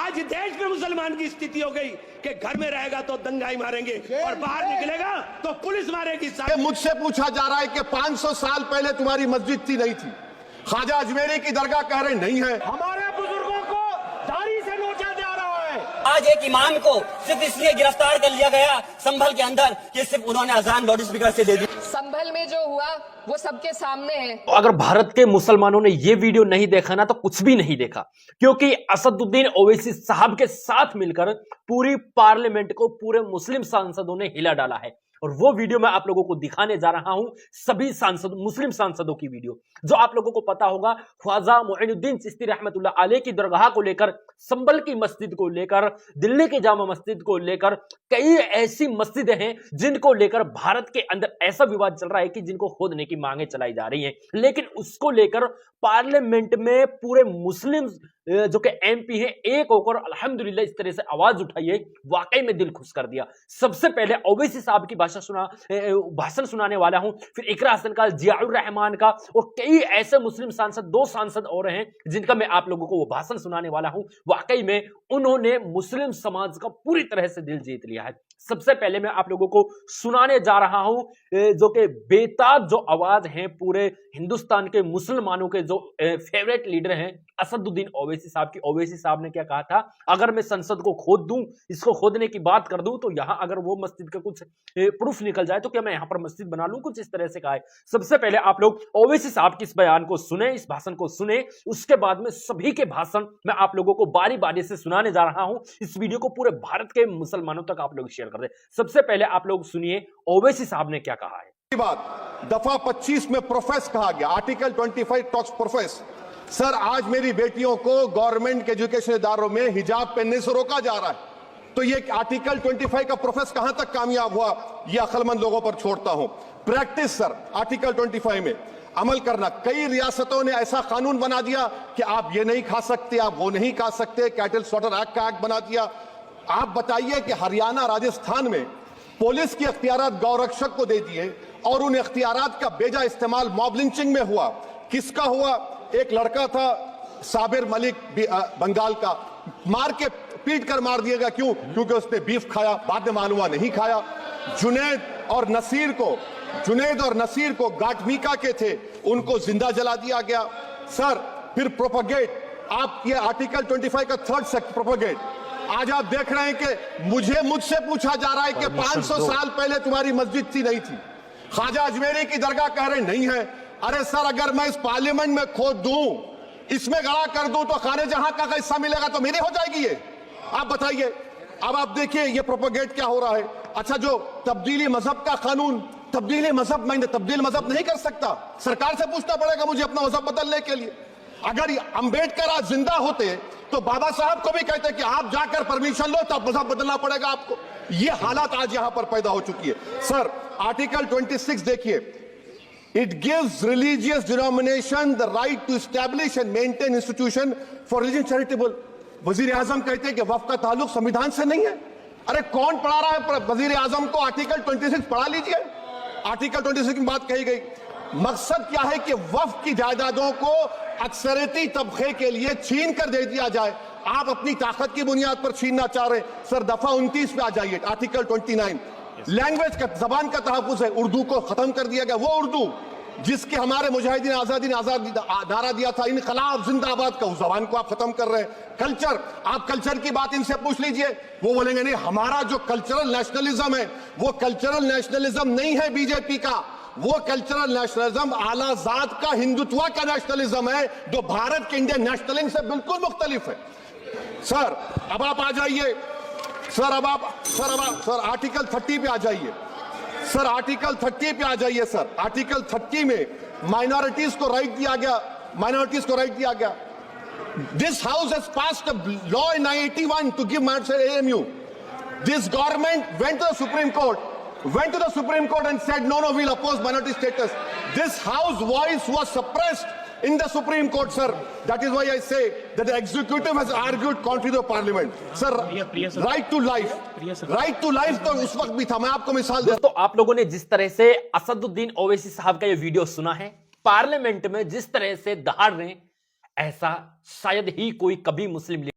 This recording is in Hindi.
आज देश में मुसलमान की स्थिति हो गई कि घर में रहेगा तो दंगाई मारेंगे और बाहर निकलेगा तो पुलिस मारेगी। मुझसे पूछा जा रहा है कि 500 साल पहले तुम्हारी मस्जिद थी, नहीं थी। ख्वाजा अजमेरी की दरगाह कह रहे नहीं है। हमारे बुजुर्गों को दाढ़ी से नोचा जा रहा है। आज एक इमाम को सिर्फ इसलिए गिरफ्तार कर लिया गया संभल के अंदर कि सिर्फ उन्होंने अजान लाउड स्पीकर से दे दी। संभल में जो हुआ वो सबके सामने है। तो अगर भारत के मुसलमानों ने ये वीडियो नहीं देखा ना तो कुछ भी नहीं देखा, क्योंकि असदुद्दीन ओवैसी साहब के साथ मिलकर पूरी पार्लियामेंट को पूरे मुस्लिम सांसदों ने हिला डाला है। और वो वीडियो मैं आप लोगों को दिखाने जा रहा हूं, सभी सांसद मुस्लिम सांसदों की वीडियो, जो आप लोगों को पता होगा ख्वाजा मोइनुद्दीन चिश्ती रहमतुल्लाह अलैह की दरगाह को लेकर, संभल की मस्जिद को लेकर, दिल्ली की जामा मस्जिद को लेकर, कई ऐसी मस्जिदें हैं जिनको लेकर भारत के अंदर ऐसा विवाद चल रहा है कि जिनको खोदने की मांगे चलाई जा रही हैं। लेकिन उसको लेकर पार्लियामेंट में पूरे मुस्लिम जो कि एमपी है एक होकर अल्हम्दुलिल्लाह इस तरह से आवाज उठाई है, वाकई में दिल खुश कर दिया। सबसे पहले ओवैसी साहब की भाषण सुनाने वाला हूं, फिर इकरा हसन का, जियाउर रहमान का और कई ऐसे मुस्लिम सांसद, 2 सांसद और हैं जिनका मैं आप लोगों को वो भाषण सुनाने वाला हूं। वाकई में उन्होंने मुस्लिम समाज का पूरी तरह से दिल जीत लिया है। सबसे पहले मैं आप लोगों को सुनाने जा रहा हूं जो कि बेताज जो आवाज है पूरे हिंदुस्तान के मुसलमानों के जो फेवरेट लीडर हैं असदुद्दीन ओवैसी साहब की। ओवैसी साहब ने क्या कहा था, अगर मैं संसद को खोद दूं, इसको खोदने की बात कर दूं तो यहां अगर वो मस्जिद का कुछ प्रूफ निकल जाए तो क्या मैं यहां पर मस्जिद बना लूं, कुछ इस तरह से कहा है। सबसे पहले आप लोग ओवैसी साहब की इस बयान को सुने, इस भाषण को सुने, उसके बाद में सभी के भाषण मैं आप लोगों को बारी बारी से सुनाने जा रहा हूं। इस वीडियो को पूरे भारत के मुसलमानों तक आप लोग शेयर कर दे। सबसे पहले आप लोग सुनिए ओवैसी साहब ने क्या कहा है। बात दफा 25 में प्रोफेस कहा गया, आर्टिकल 25 टॉक्स प्रोफेस। सर, आज मेरी बेटियों को गवर्नमेंट के एजुकेशन इदारों में हिजाब पहनने से रोका जा रहा है, तो ये आर्टिकल 25 का प्रोफेस कहां तक कामयाब हुआ, ये अक्लमंद लोगों पर छोड़ता हूं। प्रैक्टिस सर, आर्टिकल 25 में अमल करना। कई रियासतों ने ऐसा कानून बना दिया कि आप ये नहीं खा सकते, आप वो नहीं खा सकते, कैटल स्लॉटर एक्ट का एक्ट बना दिया। आप बताइए कि हरियाणा, राजस्थान में पुलिस के अख्तियारात गौरक्षक को दे दिए और उन अख्तियारात का बेजा इस्तेमाल मॉब लिंचिंग में हुआ। किसका हुआ? एक लड़का था साबिर मलिक बंगाल का, मार के पीट कर मार दिया गया। क्यों? क्योंकि उसने बीफ खाया, बाद में मालूम हुआ नहीं खाया। जुनैद और नसीर को गाटमीका के थे, उनको जिंदा जला दिया गया। सर, फिर प्रोपगेट, आप ये आर्टिकल 25 का 3rd सेक्शन प्रोपगेट। आज आप देख रहे हैं कि मुझसे पूछा जा रहा है कि 500 साल पहले तुम्हारी मस्जिद थी, नहीं थी। ख्वाजा अजमेरी की दरगाह कह रहे नहीं है। अरे सर, अगर मैं इस पार्लियामेंट में खोद दूं, इसमें गड़ा कर दूं तो खाने जहां का हिस्सा मिलेगा तो मेरी हो जाएगी ये? आप बताइए। अब आप देखिए ये प्रोपोगेट क्या हो रहा है। अच्छा, जो तब्दीली मजहब का कानून, तब्दीली मजहब, मैं तब्दील मजहब नहीं कर सकता, सरकार से पूछना पड़ेगा मुझे अपना मजहब बदलने के लिए। अगर अंबेडकर आज जिंदा होते तो बाबा साहब को भी कहते कि आप जाकर परमिशन लो, तब मजहब बदलना पड़ेगा आपको। ये हालात आज यहां पर पैदा हो चुकी है। सर, आर्टिकल 26 देखिए, it gives religious denomination the right to establish and maintain institution for religion charitable. वजीर आजम कहते हैं कि वक्फ का ताल्लुक संविधान से नहीं है। अरे कौन पढ़ा रहा है वजीर आजम को? आर्टिकल 26 पढ़ा लीजिए। आर्टिकल 26 की बात कही गई। मकसद क्या है कि वक्फ की जायदादों को अक्सरियती तबके के लिए छीन कर दे दिया जाए। आप अपनी ताकत की बुनियाद पर छीनना चाह रहे हैं। सर, दफा 29 पे आ जाइए, आर्टिकल 29। लैंग्वेज का, जबान का तहफ्फुज़ है, उर्दू को खत्म कर दिया गया। वो उर्दू जिसके हमारे मुजाहिदीन आजादी नारा दिया था, इनकलाब जिंदाबाद का, उस जबान को आप खत्म कर रहे हैं। कल्चर, आप कल्चर की बात इनसे पूछ लीजिए, वो बोलेंगे नहीं, हमारा जो कल्चरल नेशनलिज्म है वो कल्चरल नेशनलिज्म नहीं है बीजेपी का, वो कल्चरल नेशनलिज्म आला जात का, हिंदुत्व का नेशनलिज्म है, जो भारत के इंडियन नेशनलिज्म से बिल्कुल मुख्तलिफ है। सर, अब आप आ जाइए। सर, आर्टिकल 30 पे आ जाइए। सर, आर्टिकल 30 पे आ जाइए। सर, आर्टिकल 30 में माइनॉरिटीज को राइट दिया गया। This house has passed a law in 1981 to give minority AMU. This government went to the Supreme Court and said, no, we'll oppose minority status. This house voice was suppressed in the Supreme Court, sir. That is why I say that the executive has argued contrary to the parliament. Sir, right to life. Right to life तो उस वक्त भी था। मैं आपको मिसाल देता हूं। दोस्तों, आप लोगों ने जिस तरह से असदुद्दीन ओवैसी साहब का ये वीडियो सुना है, पार्लियामेंट में जिस तरह से दहाड़ रहे हैं, ऐसा शायद ही कोई कभी मुस्लिम